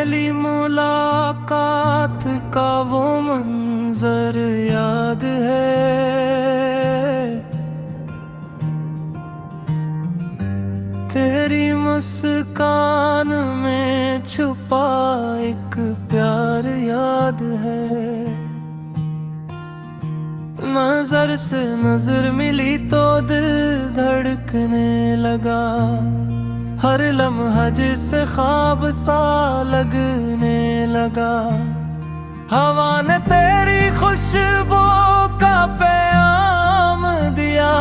पहली मुलाकात का वो मंजर याद है। तेरी मुस्कान में छुपा एक प्यार याद है। नजर से नजर मिली तो दिल धड़कने लगा। हर लम्हा जिसे ख्वाब सा लगने लगा। हवा ने तेरी खुशबू का पैगाम दिया।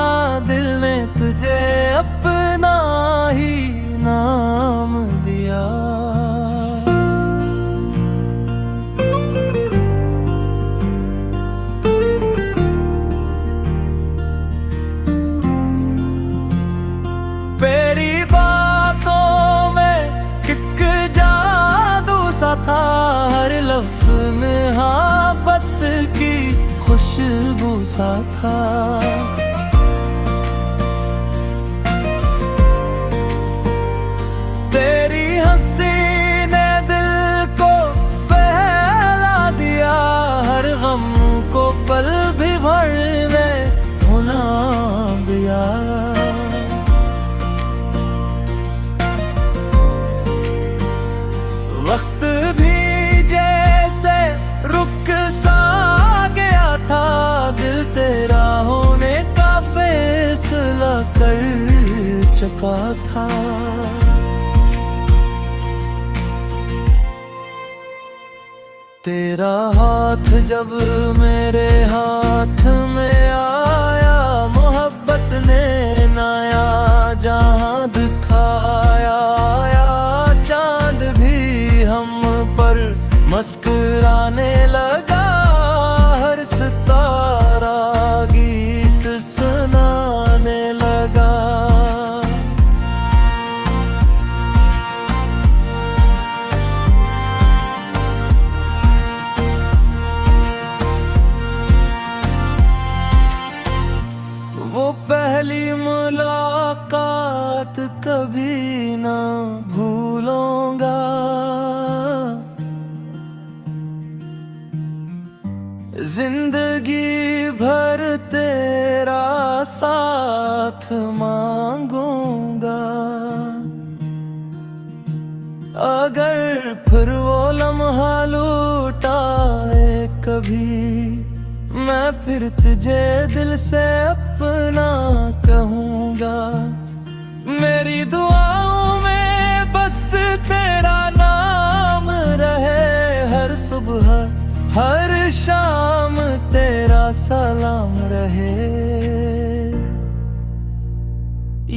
दिल ने तुझे अपना ही नाम दिया। तेरी बातों में एक जादू सा था। हर लफ्ज़ में मोहब्बत की खुशबू सा था। तेरी हंसी ने दिल को बहला दिया। हर गम को पल भी भर में भुला दिया। वक्त भी जैसे रुक सा गया था। दिल तेरा होने का फैसला कर चुका था। तेरा हाथ जब मेरे हाथ में आया। मोहब्बत ने नया जहां दिखाया। चांद भी हम पर मुस्कुराने लगा। हर सितारा गीत सुनाने लगा। वो पहली मुलाकात कभी ना भूलूंगा। जिंदगी भर तेरा साथ मांगूंगा। अगर फिर वो लम्हा लौटाए कभी। मैं फिर तुझे दिल से अपना कहूँगा। मेरी दुआओं में बस तेरा नाम रहे। हर सुबह हर शाम तेरा सलाम रहे।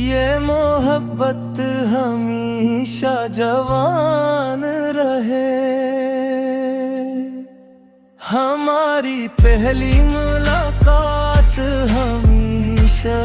ये मोहब्बत हमेशा जवान रहे। हमारी पहली मुलाकात हमेशा